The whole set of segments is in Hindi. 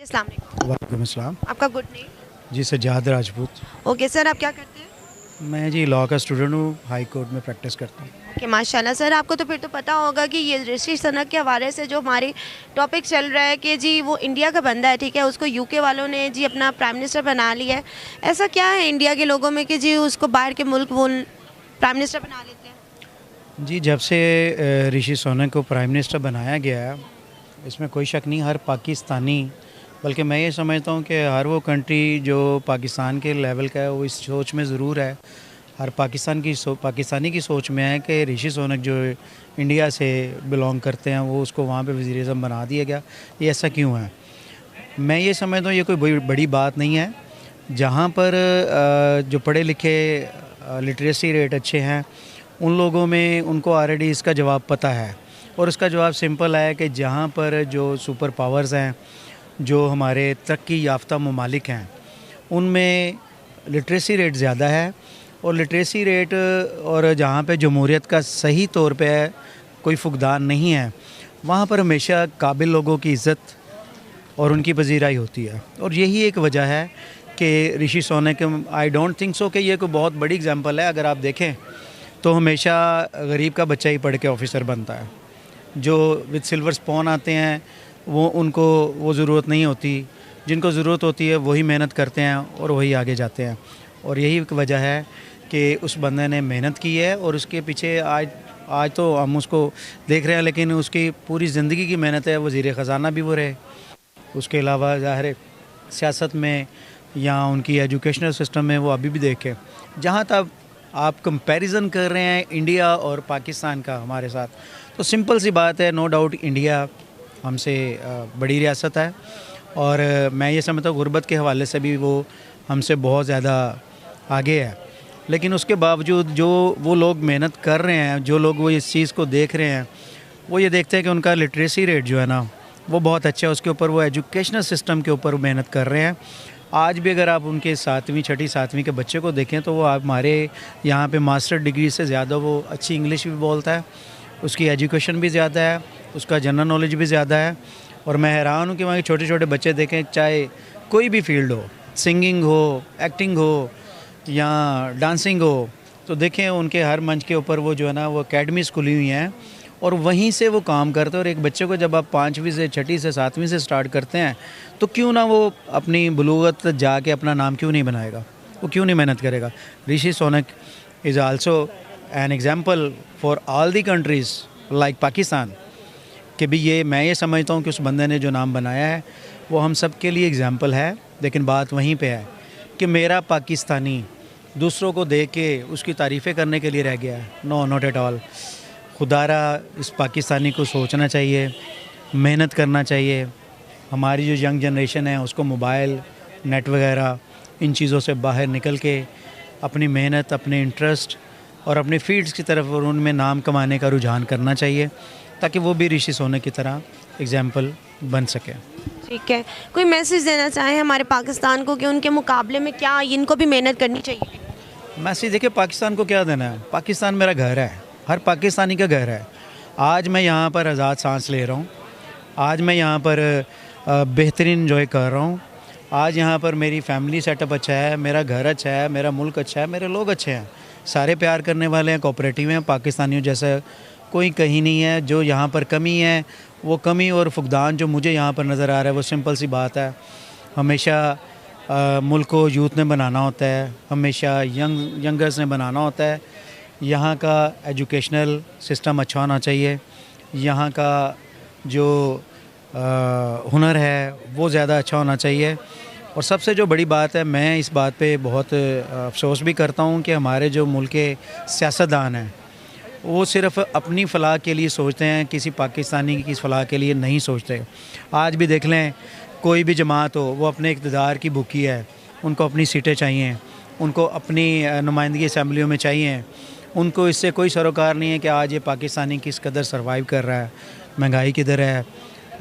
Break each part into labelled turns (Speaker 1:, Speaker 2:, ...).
Speaker 1: अस्सलाम वालेकुम।
Speaker 2: वालेकुम अस्सलाम।
Speaker 1: आपका गुड नेम?
Speaker 2: जी सज्जाद राजपूत।
Speaker 1: ओके सर, आप क्या करते हैं?
Speaker 2: मैं जी लॉ का स्टूडेंट हूँ, हाई कोर्ट में प्रैक्टिस करता हूँ।
Speaker 1: ओके माशाल्लाह सर, आपको तो फिर तो पता होगा कि ये ऋषि सुनक के हवाले से जो हमारे टॉपिक चल रहा है कि जी वो इंडिया का बंदा है, ठीक है, उसको यूके वालों ने जी अपना प्राइम मिनिस्टर बना लिया है। ऐसा क्या है इंडिया के लोगों में कि जी उसको बाहर के मुल्क वो प्राइम मिनिस्टर बना लेते हैं?
Speaker 2: जी जब से ऋषि सुनक को प्राइम मिनिस्टर बनाया गया है, इसमें कोई शक नहीं, हर पाकिस्तानी, बल्कि मैं ये समझता हूँ कि हर वो कंट्री जो पाकिस्तान के लेवल का है वो इस सोच में ज़रूर है। हर पाकिस्तानी की सोच में है कि ऋषि सुनक जो इंडिया से बिलोंग करते हैं वो उसको वहाँ पे वज़ीर-ए-आज़म बना दिया गया। ये ऐसा क्यों है? मैं ये समझता हूँ ये कोई बड़ी बात नहीं है। जहाँ पर जो पढ़े लिखे लिटरेसी रेट अच्छे हैं उन लोगों में उनको ऑलरेडी इसका जवाब पता है, और उसका जवाब सिंपल है कि जहाँ पर जो सुपर पावर्स हैं, जो हमारे तरक्की याफ्ता ममालिक हैं, उनमें लिटरेसी रेट ज़्यादा है, और लिटरेसी रेट और जहाँ पे जमहूरियत का सही तौर पे कोई फुकदान नहीं है, वहाँ पर हमेशा काबिल लोगों की इज़्ज़त और उनकी पजीराई होती है। और यही एक वजह है कि Rishi Sunak, I don't think so कि ये कोई बहुत बड़ी एग्जांपल है। अगर आप देखें तो हमेशा गरीब का बच्चा ही पढ़ के ऑफिसर बनता है। जो विद सिल्वर स्पून आते हैं वो उनको वो ज़रूरत नहीं होती, जिनको ज़रूरत होती है वही मेहनत करते हैं और वही आगे जाते हैं। और यही एक वजह है कि उस बंदे ने मेहनत की है और उसके पीछे आज तो हम उसको देख रहे हैं, लेकिन उसकी पूरी ज़िंदगी की मेहनत है। वज़ीर ख़जाना भी वो रहे, उसके अलावा ज़ाहिर है सियासत में या उनकी एजुकेशनल सिस्टम में वो अभी भी देखें। जहाँ तक आप कंपैरिजन कर रहे हैं इंडिया और पाकिस्तान का हमारे साथ, तो सिंपल सी बात है, नो डाउट इंडिया हमसे बड़ी रियासत है, और मैं ये समझता हूँ गुर्बत के हवाले से भी वो हमसे बहुत ज़्यादा आगे है। लेकिन उसके बावजूद जो वो लोग मेहनत कर रहे हैं, जो लोग वो इस चीज़ को देख रहे हैं, वो ये देखते हैं कि उनका लिटरेसी रेट जो है ना वो बहुत अच्छा है, उसके ऊपर वो एजुकेशनल सिस्टम के ऊपर मेहनत कर रहे हैं। आज भी अगर आप उनके 7वीं 6ठी 7वीं के बच्चे को देखें तो वो आप हमारे यहाँ पे मास्टर डिग्री से ज़्यादा वो अच्छी इंग्लिश भी बोलता है, उसकी एजुकेशन भी ज़्यादा है, उसका जनरल नॉलेज भी ज़्यादा है। और मैं हैरान हूँ कि वहाँ के छोटे छोटे बच्चे देखें, चाहे कोई भी फील्ड हो, सिंगिंग हो, एक्टिंग हो या डांसिंग हो, तो देखें उनके हर मंच के ऊपर वो जो है ना वो अकेडमीज़ खुली हुई हैं और वहीं से वो काम करते हैं। और एक बच्चे को जब आप 5वीं से 6ठी से 7वीं से स्टार्ट करते हैं तो क्यों ना वो अपनी बुलूगत जाके अपना नाम क्यों नहीं बनाएगा, वो क्यों नहीं मेहनत करेगा। Rishi Sunak is also an example for all the countries like Pakistan, कि भी ये मैं ये समझता हूँ कि उस बंदे ने जो नाम बनाया है वो हम सब के लिए एग्जाम्पल है। लेकिन बात वहीं पे है कि मेरा पाकिस्तानी दूसरों को देख के उसकी तारीफ़ें करने के लिए रह गया है। No, not at all. खुदारा इस पाकिस्तानी को सोचना चाहिए, मेहनत करना चाहिए। हमारी जो यंग जनरेशन है उसको मोबाइल, नेट वगैरह इन चीज़ों से बाहर निकल के अपनी मेहनत, अपने इंटरेस्ट और अपने फील्ड्स की तरफ और उनमें नाम कमाने का रुझान करना चाहिए, ताकि वो भी ऋषि सुनक की तरह एग्जाम्पल बन सके।
Speaker 1: ठीक है, कोई मैसेज देना चाहें हमारे पाकिस्तान को कि उनके मुकाबले में क्या इनको भी मेहनत करनी चाहिए?
Speaker 2: मैसेज देखिए, पाकिस्तान को क्या देना है, पाकिस्तान मेरा घर है, हर पाकिस्तानी का घर है। आज मैं यहाँ पर आज़ाद सांस ले रहा हूँ, आज मैं यहाँ पर बेहतरीन इन्जॉय कर रहा हूँ, आज यहाँ पर मेरी फैमिली सेटअप अच्छा है, मेरा घर अच्छा है, मेरा मुल्क अच्छा है, मेरे लोग अच्छे हैं, सारे प्यार करने वाले हैं, कोऑपरेटिव हैं। पाकिस्तानियों जैसा कोई कहीं नहीं है। जो यहाँ पर कमी है वो कमी और फुकदान जो मुझे यहाँ पर नज़र आ रहा है वो सिंपल सी बात है, हमेशा मुल्क को यूथ ने बनाना होता है, हमेशा यंगर्स ने बनाना होता है। यहाँ का एजुकेशनल सिस्टम अच्छा होना चाहिए, यहाँ का जो हुनर है वो ज़्यादा अच्छा होना चाहिए। और सबसे जो बड़ी बात है, मैं इस बात पे बहुत अफसोस भी करता हूँ कि हमारे जो मुल्क के सियासतदान हैं वो सिर्फ़ अपनी फ़लाह के लिए सोचते हैं, किसी पाकिस्तानी की फ़लाह के लिए नहीं सोचते। आज भी देख लें, कोई भी जमात हो वो अपने इक़्तिदार की भूखी है, उनको अपनी सीटें चाहिए, उनको अपनी नुमाइंदगी असम्बलियों में चाहिए, उनको इससे कोई सरोकार नहीं है कि आज ये पाकिस्तानी किस कदर सर्वाइव कर रहा है, महंगाई किधर है,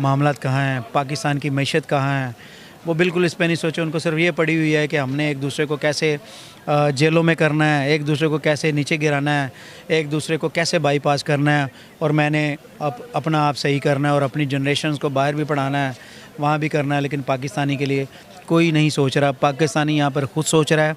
Speaker 2: मामलात कहाँ हैं, पाकिस्तान की मईशत कहाँ है, वो बिल्कुल इस पे नहीं सोचे, उनको सिर्फ ये पड़ी हुई है कि हमने एक दूसरे को कैसे जेलों में करना है, एक दूसरे को कैसे नीचे गिराना है, एक दूसरे को कैसे बाईपास करना है, और मैंने अपना आप सही करना है और अपनी जनरेशन को बाहर भी पढ़ाना है, वहाँ भी करना है। लेकिन पाकिस्तानी के लिए कोई नहीं सोच रहा। पाकिस्तानी यहाँ पर खुद सोच रहा है।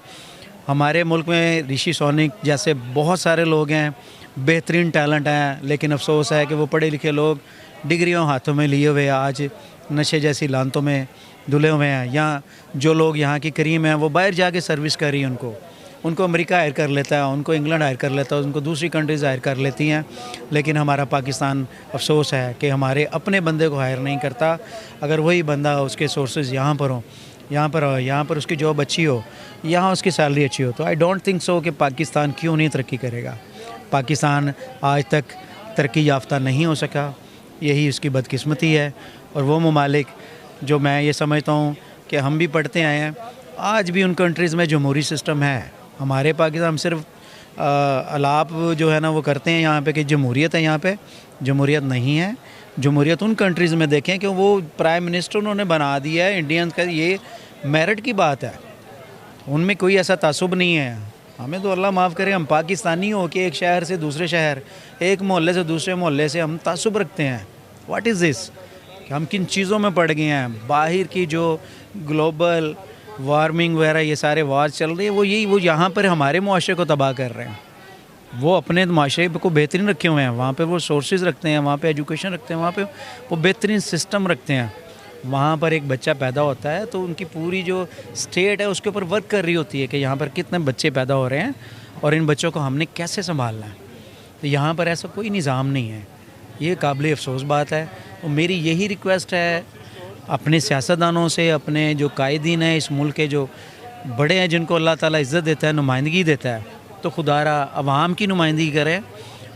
Speaker 2: हमारे मुल्क में ऋषि सोनक जैसे बहुत सारे लोग हैं, बेहतरीन टैलेंट हैं, लेकिन अफसोस है कि वो पढ़े लिखे लोग डिग्रियों हाथों में लिए हुए आज नशे जैसी लानतों में धुले हुए हैं। यहाँ जो लोग यहाँ की करीम हैं वो बाहर जाके सर्विस कर रही हैं, उनको अमेरिका हायर कर लेता है, उनको इंग्लैंड हायर कर लेता है, उनको दूसरी कंट्रीज़ हायर कर लेती हैं। लेकिन हमारा पाकिस्तान अफसोस है कि हमारे अपने बंदे को हायर नहीं करता। अगर वही बंदा उसके सोर्सेज यहाँ पर हो, यहाँ पर उसकी जॉब अच्छी हो, यहाँ उसकी सैलरी अच्छी हो, तो आई डोंट थिंक सो कि पाकिस्तान क्यों नहीं तरक्की करेगा। पाकिस्तान आज तक तरक्की याफ्ता नहीं हो सका, यही उसकी बदकिस्मती है। और वो ममालिक जो मैं ये समझता हूँ कि हम भी पढ़ते आए हैं, आज भी उन कंट्रीज़ में जमहूरी सिस्टम है। हमारे पाकिस्तान हम सिर्फ अलाप जो है ना वो करते हैं यहाँ पे कि जमहूरियत है, यहाँ पे जमहूरियत नहीं है। जमहूरियत उन कंट्रीज़ में देखें कि वो प्राइम मिनिस्टर उन्होंने बना दिया है इंडियंस का, ये मेरिट की बात है, उनमें कोई ऐसा तासुब नहीं है। हमें तो अल्लाह माफ़ करे, हम पाकिस्तानी हो कि एक शहर से दूसरे शहर, एक मोहल्ले से दूसरे मोहल्ले से हम तासुब रखते हैं। What is this? हम किन चीज़ों में पड़ गए हैं? बाहर की जो ग्लोबल वार्मिंग वगैरह ये सारे वार चल रही है, वो यहाँ पर हमारे मुआशरे को तबाह कर रहे हैं। वो अपने माशरे को बेहतरीन रखे हुए हैं, वहाँ पे वो सोर्सेज रखते हैं, वहाँ पे एजुकेशन रखते हैं, वहाँ पे वो बेहतरीन सिस्टम रखते हैं। वहाँ पर एक बच्चा पैदा होता है तो उनकी पूरी जो स्टेट है उसके ऊपर वर्क कर रही होती है कि यहाँ पर कितने बच्चे पैदा हो रहे हैं और इन बच्चों को हमने कैसे संभालना है। तो यहाँ पर ऐसा कोई निज़ाम नहीं है, ये काबिल अफसोस बात है। तो मेरी यही रिक्वेस्ट है अपने सियासतदानों से, अपने जो कायदीन हैं इस मुल्क के, जो बड़े हैं जिनको अल्लाह ताला इज़्ज़त देता है, नुमाइंदगी देता है, तो खुदारा अवाम की नुमाइंदगी करें,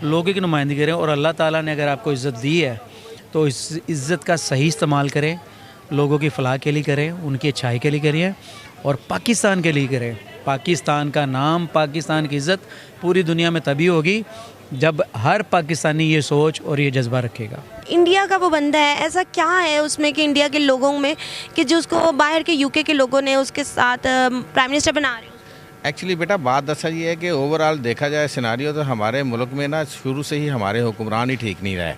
Speaker 2: लोगों की नुमाइंदगी करें। और अल्लाह ताला ने अगर आपको इज़्ज़त दी है तो इस इज़्ज़त का सही इस्तेमाल करें, लोगों की फ़लाह के लिए करें, उनकी अच्छाई के लिए करिए और पाकिस्तान के लिए करें। पाकिस्तान का नाम, पाकिस्तान की इज़्ज़त पूरी दुनिया में तभी होगी जब हर पाकिस्तानी ये सोच और ये जज्बा रखेगा।
Speaker 1: इंडिया का वो बंदा है, ऐसा क्या है उसमें कि इंडिया के लोगों में कि जो उसको बाहर के यूके के लोगों ने उसके साथ प्राइम मिनिस्टर बना रहे हो?
Speaker 3: एक्चुअली बेटा बात दरअसल ये है कि ओवरऑल देखा जाए सिनारियो तो हमारे मुल्क में ना शुरू से ही हमारे हुक्मरान ही ठीक नहीं रहे।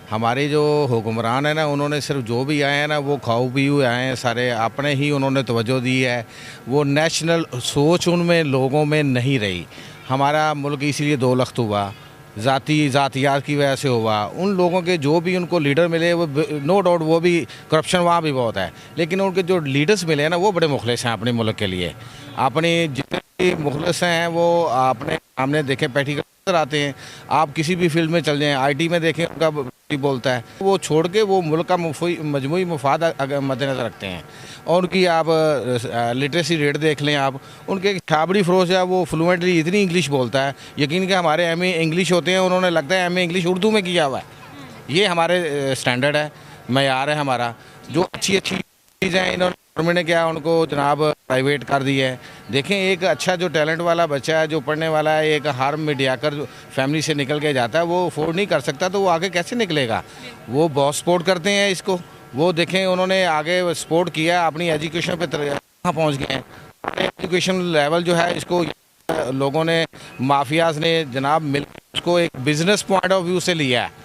Speaker 3: हमारे जो हुक्मरान है ना, उन्होंने सिर्फ जो भी आए हैं ना वो खाऊ पीऊ आए हैं, सारे अपने ही उन्होंने तवज्जो दी है, वो नेशनल सोच उनमें लोगों में नहीं रही। हमारा मुल्क इसीलिए दो लख्त हुआ, ज़ातियात की वजह से हुआ। उन लोगों के जो भी उनको लीडर मिले वो नो डाउट वो भी करप्शन वहाँ भी बहुत है, लेकिन उनके जो लीडर्स मिले ना वो बड़े मुखलिस हैं अपने मुल्क के लिए। अपने जितने भी मुखलिस हैं वो अपने सामने देखें पैठी कर आते हैं। आप किसी भी फील्ड में चल जाएँ, आईटी में देखें उनका बोलता है, वो छोड़ के वो मुल्क का मजमूई मुफाद मद्देनज़र रखते हैं। और उनकी आप लिटरेसी रेट देख लें, आप उनके छाबड़ी फरोश है, वो फ्लुएंटली इतनी इंग्लिश बोलता है, यकीन के हमारे एमए इंग्लिश होते हैं, उन्होंने लगता है एमए इंग्लिश उर्दू में किया हुआ है। ये हमारे स्टैंडर्ड है, मयार है हमारा। जो अच्छी अच्छी चीज़ें हैं इन्होंने गवर्नमेंट ने क्या उनको जनाब प्राइवेट कर दी है। देखें एक अच्छा जो टैलेंट वाला बच्चा है, जो पढ़ने वाला है, एक हार मीडियाकर फैमिली से निकल के जाता है, वो अफोर्ड नहीं कर सकता तो वो आगे कैसे निकलेगा। वो बहुत सपोर्ट करते हैं इसको। वो देखें उन्होंने आगे सपोर्ट किया, अपनी एजुकेशन पे कहाँ पहुँच गए हैं। एजुकेशन लेवल जो है इसको लोगों ने, माफियाज ने जनाब मिल उसको एक बिज़नेस पॉइंट ऑफ व्यू से लिया है।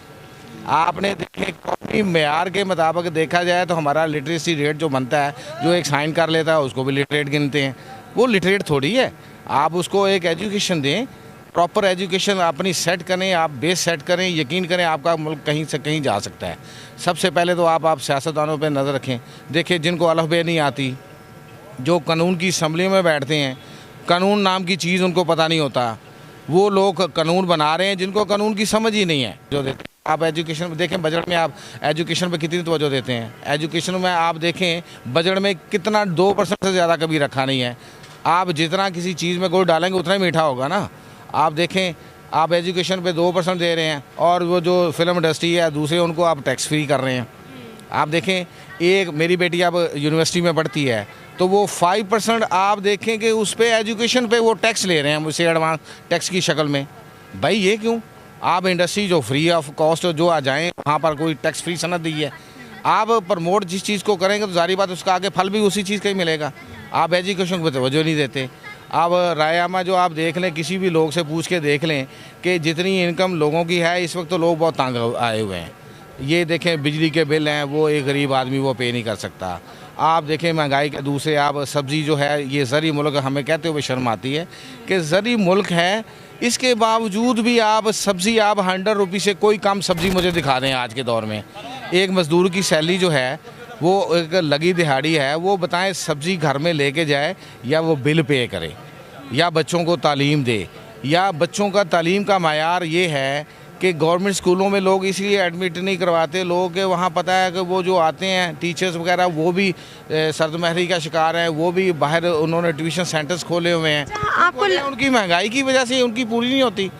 Speaker 3: आपने देखें कौमी मेयार के मुताबिक देखा जाए तो हमारा लिटरेसी रेट जो बनता है, जो एक साइन कर लेता है उसको भी लिटरेट गिनते हैं। वो लिटरेट थोड़ी है। आप उसको एक एजुकेशन दें, प्रॉपर एजुकेशन अपनी सेट करें, आप बेस सेट करें, यकीन करें आपका मुल्क कहीं से कहीं जा सकता है। सबसे पहले तो आप सियासतदानों पर नज़र रखें। देखिए जिनको अलफ बे नहीं आती, जो कानून की असम्बली में बैठते हैं, कानून नाम की चीज़ उनको पता नहीं होता, वो लोग कानून बना रहे हैं जिनको कानून की समझ ही नहीं है। जो देते आप एजुकेशन में देखें, बजट में आप एजुकेशन पे कितनी तवज्जो देते हैं। एजुकेशन में आप देखें बजट में कितना 2% से ज़्यादा कभी रखा नहीं है। आप जितना किसी चीज़ में गुड़ डालेंगे उतना ही मीठा होगा ना। आप देखें आप एजुकेशन पे 2% दे रहे हैं और वो जो फिल्म इंडस्ट्री है दूसरे उनको आप टैक्स फ्री कर रहे हैं। आप देखें एक मेरी बेटी अब यूनिवर्सिटी में पढ़ती है तो वो 5% आप देखें कि उस पर एजुकेशन पे वो टैक्स ले रहे हैं मुझसे एडवांस टैक्स की शक्ल में। भाई ये क्यों? आप इंडस्ट्री जो फ्री ऑफ कॉस्ट जो आ जाएँ वहाँ पर कोई टैक्स फ्री सनद दी है। आप प्रमोट जिस चीज़ को करेंगे तो जारी बात उसका आगे फल भी उसी चीज़ का ही मिलेगा। आप एजुकेशन को तवज्जो नहीं देते। अब रायमा जो आप देख लें, किसी भी लोग से पूछ के देख लें कि जितनी इनकम लोगों की है इस वक्त तो लोग बहुत तंग आए हुए हैं। ये देखें बिजली के बिल हैं वो एक गरीब आदमी वो पे नहीं कर सकता। आप देखें महंगाई के दूसरे आप सब्ज़ी जो है, ये ज़री मुल्क हमें कहते हुए शर्म आती है कि ज़री मुल्क है, इसके बावजूद भी आप सब्ज़ी आप 100 रुपये से कोई कम सब्ज़ी मुझे दिखा दें आज के दौर में। एक मज़दूर की सैलरी जो है वो एक लगी दिहाड़ी है, वो बताएं सब्ज़ी घर में लेके जाए या वो बिल पे करे या बच्चों को तालीम दे, या बच्चों का तालीम का मायार ये है कि गवर्नमेंट स्कूलों में लोग इसलिए एडमिट नहीं करवाते लोग कि वहाँ पता है कि वो जो आते हैं टीचर्स वगैरह वो भी सर्दमहरी का शिकार हैं, वो भी बाहर उन्होंने ट्यूशन सेंटर्स खोले हुए हैं।
Speaker 1: आपको
Speaker 3: उनकी महंगाई की वजह से उनकी पूरी नहीं होती।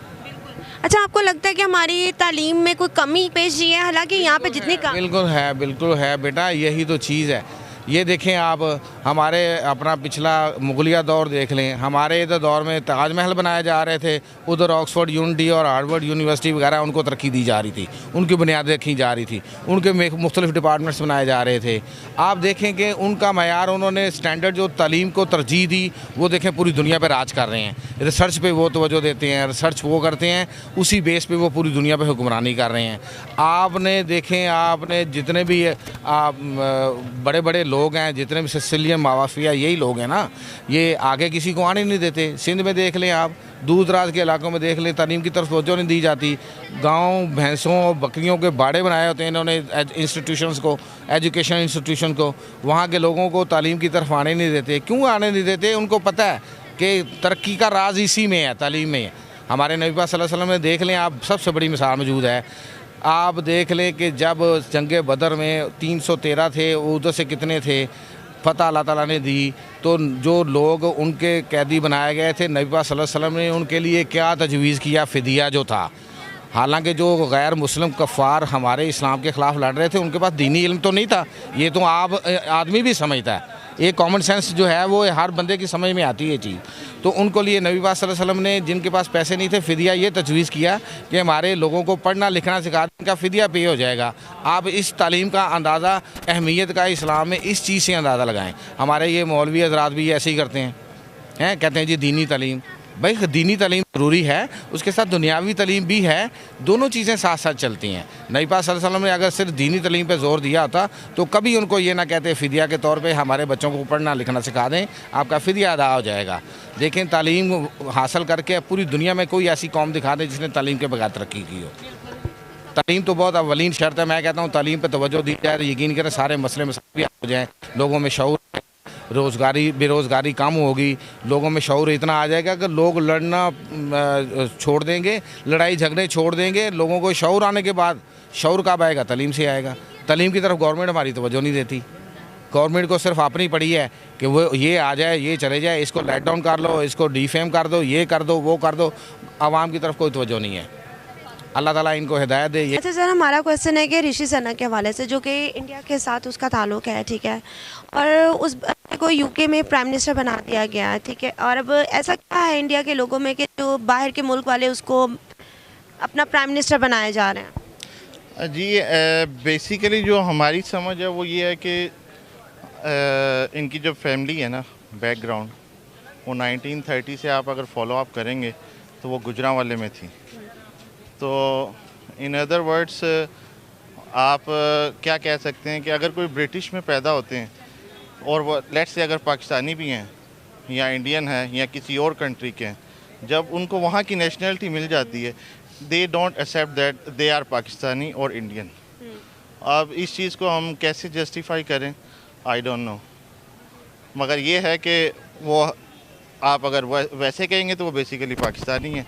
Speaker 1: अच्छा, आपको लगता है कि हमारी तालीम में कोई कमी पेशी है? हालांकि यहाँ पे जितनी
Speaker 3: बिल्कुल है बेटा, यही तो चीज़ है। ये देखें आप, हमारे अपना पिछला मुगलिया दौर देख लें, हमारे इधर दौर में ताजमहल बनाए जा रहे थे, उधर ऑक्सफोर्ड यूनिटी और हार्वर्ड यूनिवर्सिटी वगैरह उनको तरक्की दी जा रही थी, उनकी बुनियादें रखी जा रही थी, उनके मुख्तलिफ डिपार्टमेंट्स बनाए जा रहे थे। आप देखें कि उनका मयार, उन्होंने स्टैंडर्ड जो तालीम को तरजीह दी, वो देखें पूरी दुनिया पर राज कर रहे हैं। रिसर्च पे वो तवज्जो देते हैं, रिसर्च वो करते हैं, उसी बेस पे वो पूरी दुनिया पे हुक्मरानी कर रहे हैं। आपने देखें, आपने जितने भी बड़े बड़े लोग हैं, जितने भी सिसिलियन माफिया यही लोग हैं ना, ये आगे किसी को आने नहीं देते। सिंध में देख लें आप, दूर दराज के इलाकों में देख लें, तालीम की तरफ तवज्जो नहीं दी जाती। गांव भैंसों और बकरियों के बाड़े बनाए होते हैं इन्होंने इंस्टीट्यूशंस को, एजुकेशन इंस्टीट्यूशन को, वहाँ के लोगों को तालीम की तरफ आने नहीं देते। क्यों आने नहीं देते? उनको पता है कि तरक्की का राज इसी में है, तालीम में है। हमारे नबी पाक सल्लल्लाहु अलैहि वसल्लम में देख लें आप, सबसे बड़ी मिसाल मौजूद है। आप देख लें कि जब जंग बदर में 313 थे, उधर से कितने थे, फतह अल्लाह ताला ने दी, तो जो लोग उनके कैदी बनाए गए थे, नबी पाक सल्लल्लाहु अलैहि वसल्लम ने उनके लिए क्या तजवीज़ किया? फ़िदिया जो था। हालांकि जो गैर मुस्लिम कफ़ार हमारे इस्लाम के ख़िलाफ़ लड़ रहे थे, उनके पास दीनी इल्म तो नहीं था, ये तो आप आदमी भी समझता है। एक कॉमन सेंस जो है वो हर बंदे की समझ में आती है चीज़। तो उनको लिए नबी पाक सल्लल्लाहु अलैहि वसल्लम ने, जिनके पास पैसे नहीं थे, फ़िदिया ये तजवीज़ किया कि हमारे लोगों को पढ़ना लिखना सिखा दें, इनका फ़िदिया पे हो जाएगा। आप इस तालीम का अंदाज़ा, अहमियत का इस्लाम में इस चीज़ से अंदाज़ा लगाएँ। हमारे ये मौलवी हज़रात भी ऐसे ही करते हैं, कहते हैं जी दीनी तालीम। भाई दीनी तालीम ज़रूरी है, उसके साथ दुनियावी तालीम भी है, दोनों चीज़ें साथ साथ चलती हैं। नबी पाक सल्लल्लाहु अलैहि वसल्लम ने अगर सिर्फ दीनी तालीम पे ज़ोर दिया होता तो कभी उनको ये ना कहते फ़िदिया के तौर पे हमारे बच्चों को पढ़ना लिखना सिखा दें, आपका फ़िदिया अदा हो जाएगा। देखें, तालीम हासिल करके पूरी दुनिया में कोई ऐसी कौम दिखा दें जिसने तालीम के बगैर तरक्की की हो। तालीम तो बहुत अवलीन शर्त है। मैं कहता हूँ तालीम पर तवज्जो दी जाए, यकीन करें सारे मसले मसाइल हो जाएँ, लोगों में शऊर, बेरोज़गारी कम होगी, लोगों में शऊर इतना आ जाएगा कि लोग लड़ना छोड़ देंगे, लड़ाई झगड़े छोड़ देंगे। लोगों को शऊर आने के बाद, शऊर कब आएगा? तालीम से आएगा। तालीम की तरफ गवर्नमेंट हमारी तवज्जो नहीं देती। गवर्नमेंट को सिर्फ अपनी पड़ी है कि वो ये आ जाए, ये चले जाए, इसको लेट डाउन कर लो, इसको डिफेम कर दो, ये कर दो, वो कर दो। आवाम की तरफ कोई तवज्जो नहीं है। अल्लाह ताला इनको हिदायत दे।
Speaker 1: अच्छा सर, हमारा क्वेश्चन है कि ऋषि सनक के हवाले से, जो कि इंडिया के साथ उसका ताल्लुक है, ठीक है, और उस को यूके में प्राइम मिनिस्टर बना दिया गया, ठीक है, और अब ऐसा क्या है इंडिया के लोगों में कि जो बाहर के मुल्क वाले उसको अपना प्राइम मिनिस्टर बनाए जा रहे हैं?
Speaker 4: जी बेसिकली जो हमारी समझ है वो ये है कि इनकी जो फैमिली है ना, बैकग्राउंड, वो 1930 से आप अगर फॉलो अप करेंगे तो वो गुजरांवाले में थी। तो इन अदर वर्ड्स आप क्या कह सकते हैं कि अगर कोई ब्रिटिश में पैदा होते हैं और वो लेट्स से अगर पाकिस्तानी भी हैं या इंडियन है या किसी और कंट्री के हैं, जब उनको वहाँ की नेशनलिटी मिल जाती है, they don't accept that they are Pakistani और इंडियन। अब इस चीज़ को हम कैसे जस्टिफाई करें, आई डोंट नो, मगर ये है कि वो आप अगर वैसे कहेंगे तो वो बेसिकली पाकिस्तानी है।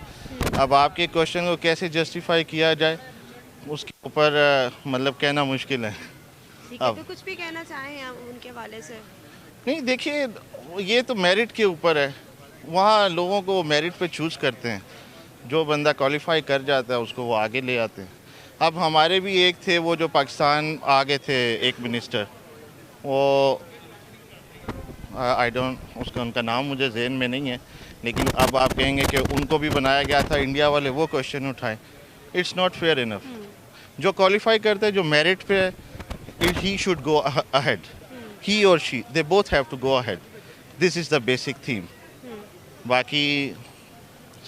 Speaker 4: अब आपके क्वेश्चन को कैसे जस्टिफाई किया जाए उसके ऊपर मतलब कहना मुश्किल है।
Speaker 1: अब तो कुछ भी कहना चाहें आप उनके वाले से?
Speaker 4: नहीं, देखिए ये तो मेरिट के ऊपर है, वहाँ लोगों को मेरिट पे चूज़ करते हैं, जो बंदा क्वालिफाई कर जाता है उसको वो आगे ले आते हैं। अब हमारे भी एक थे वो जो पाकिस्तान आगे थे, एक मिनिस्टर, वो आई डोंट, उसका उनका नाम मुझे जहन में नहीं है, लेकिन अब आप कहेंगे कि उनको भी बनाया गया था, इंडिया वाले वो क्वेश्चन उठाए, इट्स नॉट फेयर इनफ। जो क्वालिफाई करते हैं, जो मेरिट पे है, he should go ahead. He or she, they both have to go ahead. This is the basic theme. बाकी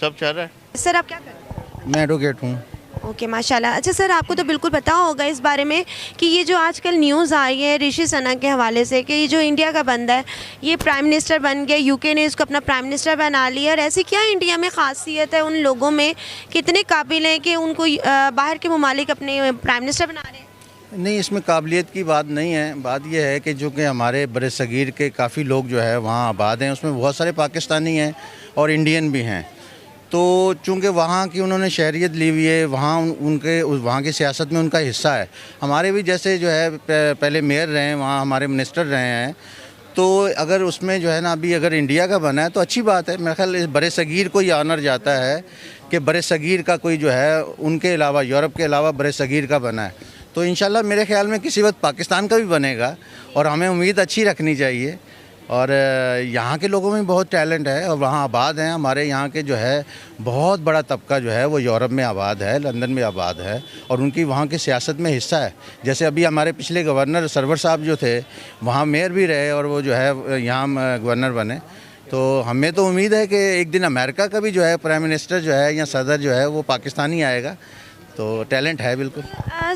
Speaker 4: सब चल रहा है।
Speaker 1: सर आप क्या करते हैं?
Speaker 5: मैं एडवोकेट हूँ।
Speaker 1: ओके माशाल्लाह। अच्छा सर, आपको तो बिल्कुल पता होगा इस बारे में कि ये जो आजकल न्यूज़ आई है ऋषि सुनक के हवाले से कि ये जो इंडिया का बंदा है ये प्राइम मिनिस्टर बन गया, यूके ने इसको अपना प्राइम मिनिस्टर बना लिया। और ऐसी क्या इंडिया में ख़ासियत है उन लोगों में, कितने काबिल हैं कि उनको बाहर के ममालिक अपने प्राइम मिनिस्टर बना रहे हैं?
Speaker 5: नहीं, इसमें काबिलियत की बात नहीं है। बात यह है कि जो कि हमारे बरसगीर के काफ़ी लोग जो है वहाँ आबाद हैं, उसमें बहुत सारे पाकिस्तानी हैं और इंडियन भी हैं। तो चूँकि वहाँ की उन्होंने शहरियत ली हुई है, वहाँ की सियासत में उनका हिस्सा है। हमारे भी जैसे जो है पहले मेयर रहे हैं, वहाँ हमारे मिनिस्टर रहे हैं। तो अगर उसमें जो है ना अभी अगर इंडिया का बना है तो अच्छी बात है। मेरे ख्याल बरसगीर को ये ऑनर जाता है कि बरसगीर का कोई जो है उनके अलावा, यूरोप के अलावा बरसगीर का बना है। तो इंशाल्लाह मेरे ख्याल में किसी वक्त पाकिस्तान का भी बनेगा और हमें उम्मीद अच्छी रखनी चाहिए। और यहाँ के लोगों में बहुत टैलेंट है और वहाँ आबाद हैं। हमारे यहाँ के जो है बहुत बड़ा तबका जो है वो यूरोप में आबाद है, लंदन में आबाद है और उनकी वहाँ की सियासत में हिस्सा है। जैसे अभी हमारे पिछले गवर्नर सरवर साहब जो थे वहाँ मेयर भी रहे और वो जो है यहाँ गवर्नर बने। तो हमें तो उम्मीद है कि एक दिन अमेरिका का भी जो है प्राइम मिनिस्टर जो है या सदर जो है वो पाकिस्तानी आएगा। तो टैलेंट है बिल्कुल।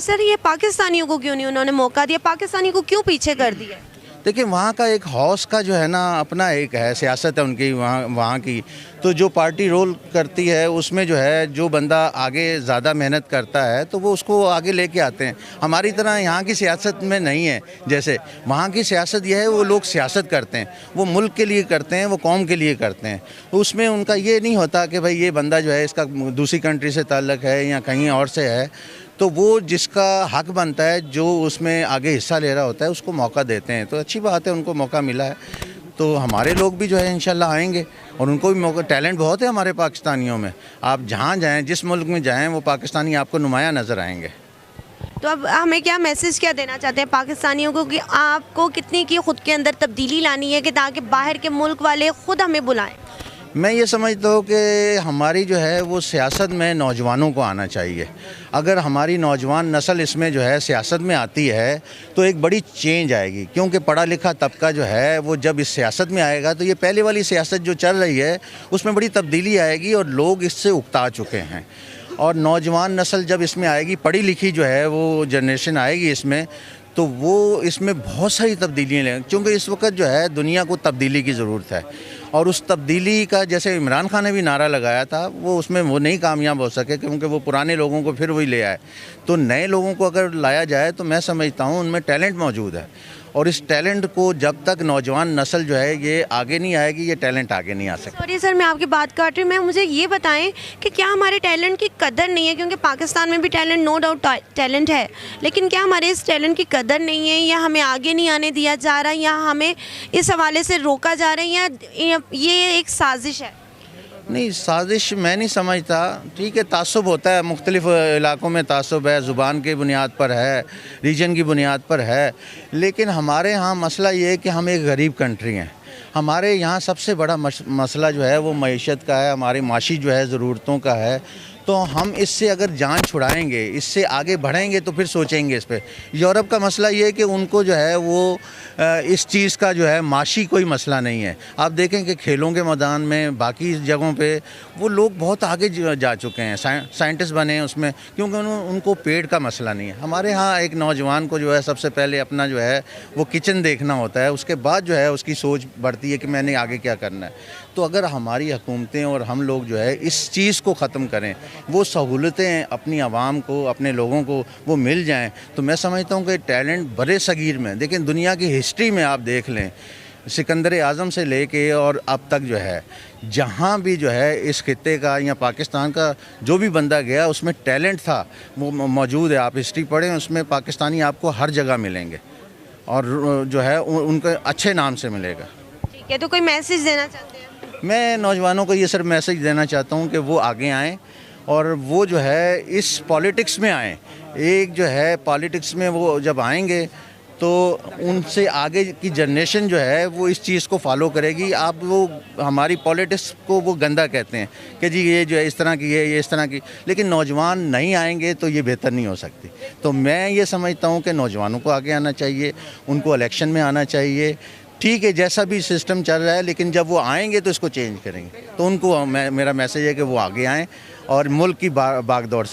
Speaker 1: सर ये पाकिस्तानियों को क्यों नहीं उन्होंने मौका दिया, पाकिस्तानी को क्यों पीछे कर दिया?
Speaker 5: देखिए वहाँ का एक हौस का जो है ना अपना एक है, सियासत है उनकी वहाँ की। तो जो पार्टी रोल करती है उसमें जो है जो बंदा आगे ज़्यादा मेहनत करता है तो वो उसको आगे लेके आते हैं। हमारी तरह यहाँ की सियासत में नहीं है। जैसे वहाँ की सियासत यह है वो लोग सियासत करते हैं, वो मुल्क के लिए करते हैं, वो कौम के लिए करते हैं। तो उसमें उनका ये नहीं होता कि भाई ये बंदा जो है इसका दूसरी कंट्री से ताल्लुक़ है या कहीं और से है। तो वो जिसका हक बनता है, जो उसमें आगे हिस्सा ले रहा होता है उसको मौका देते हैं। तो अच्छी बात है, उनको मौका मिला है। तो हमारे लोग भी जो है इंशाल्लाह आएंगे और उनको भी मौका। टैलेंट बहुत है हमारे पाकिस्तानियों में। आप जहाँ जाएं, जिस मुल्क में जाएं, वो पाकिस्तानी आपको नुमाया नज़र आएंगे।
Speaker 1: तो अब हमें क्या मैसेज क्या देना चाहते हैं पाकिस्तानियों को कि आपको कितनी की खुद के अंदर तब्दीली लानी है कि ताकि बाहर के मुल्क वाले ख़ुद हमें बुलाएं?
Speaker 5: मैं ये समझता हूँ कि हमारी जो है वो सियासत में नौजवानों को आना चाहिए। अगर हमारी नौजवान नस्ल इसमें जो है सियासत में आती है तो एक बड़ी चेंज आएगी। क्योंकि पढ़ा लिखा तबका जो है वो जब इस सियासत में आएगा तो ये पहले वाली सियासत जो चल रही है उसमें बड़ी तब्दीली आएगी और लोग इससे उकता चुके हैं। और नौजवान नस्ल जब इसमें आएगी, पढ़ी लिखी जो है वो जनरेशन आएगी इसमें, तो वो इसमें बहुत सारी तब्दीलियाँ लेंगे। क्योंकि इस वक्त जो है दुनिया को तब्दीली की ज़रूरत है और उस तब्दीली का जैसे इमरान खान ने भी नारा लगाया था वो उसमें वो नहीं कामयाब हो सके क्योंकि वो पुराने लोगों को फिर वही ले आए। तो नए लोगों को अगर लाया जाए तो मैं समझता हूँ उनमें टैलेंट मौजूद है और इस टैलेंट को जब तक नौजवान नस्ल जो है ये आगे नहीं आएगी, ये टैलेंट आगे नहीं आ सकता।
Speaker 1: सॉरी सर, मैं आपकी बात काट रही हूँ। मैं मुझे ये बताएं कि क्या हमारे टैलेंट की कदर नहीं है? क्योंकि पाकिस्तान में भी टैलेंट, नो डाउट टैलेंट है, लेकिन क्या हमारे इस टैलेंट की कदर नहीं है या हमें आगे नहीं आने दिया जा रहा या हमें इस हवाले से रोका जा रहा है या ये एक साजिश है?
Speaker 5: नहीं, साजिश मैं नहीं समझता। ठीक है, तासुब होता है, मुख्तलिफ इलाकों में तासुब है, ज़ुबान की बुनियाद पर है, रीजन की बुनियाद पर है। लेकिन हमारे यहाँ मसला ये है कि हम एक गरीब कंट्री हैं। हमारे यहाँ सबसे बड़ा मसला जो है वो मईशत का है, हमारी माशी जो है ज़रूरतों का है। तो हम इससे अगर जान छुड़ाएंगे, इससे आगे बढ़ेंगे तो फिर सोचेंगे इस पर। यूरोप का मसला ये है कि उनको जो है वो इस चीज़ का जो है माशी कोई मसला नहीं है। आप देखें कि खेलों के मैदान में, बाकी जगहों पे वो लोग बहुत आगे जा चुके हैं, साइंटिस्ट बने हैं उसमें, क्योंकि उनको पेट का मसला नहीं है। हमारे यहाँ एक नौजवान को जो है सबसे पहले अपना जो है वो किचन देखना होता है, उसके बाद जो है उसकी सोच बढ़ती है कि मैंने आगे क्या करना है। तो अगर हमारी हुकूमतें और हम लोग जो है इस चीज़ को ख़त्म करें, वो सहूलतें अपनी आवाम को, अपने लोगों को वो मिल जाएं, तो मैं समझता हूँ कि टैलेंट बड़े सगीर में, देखिए दुनिया की हिस्ट्री में आप देख लें, सिकंदर आज़म से लेके और अब तक जो है जहाँ भी जो है इस खित्ते का या पाकिस्तान का जो भी बंदा गया उसमें टैलेंट था वो मौजूद है। आप हिस्ट्री पढ़ें, उसमें पाकिस्तानी आपको हर जगह मिलेंगे और जो है उनके अच्छे नाम से मिलेगा।
Speaker 1: ठीक है, तो कोई मैसेज देना चाहते हैं?
Speaker 5: मैं नौजवानों को ये सर मैसेज देना चाहता हूँ कि वो आगे आएँ और वो जो है इस पॉलिटिक्स में आएँ। एक जो है पॉलिटिक्स में वो जब आएंगे तो उनसे आगे की जनरेशन जो है वो इस चीज़ को फॉलो करेगी। आप वो हमारी पॉलिटिक्स को वो गंदा कहते हैं कि जी ये जो है इस तरह की है, ये इस तरह की, लेकिन नौजवान नहीं आएंगे तो ये बेहतर नहीं हो सकती। तो मैं ये समझता हूँ कि नौजवानों को आगे आना चाहिए, उनको इलेक्शन में आना चाहिए। ठीक है, जैसा भी सिस्टम चल रहा है, लेकिन जब वो आएंगे तो इसको चेंज करेंगे। तो उनको मेरा मैसेज है कि वो आगे आएँ और मुल्क की बागदौड़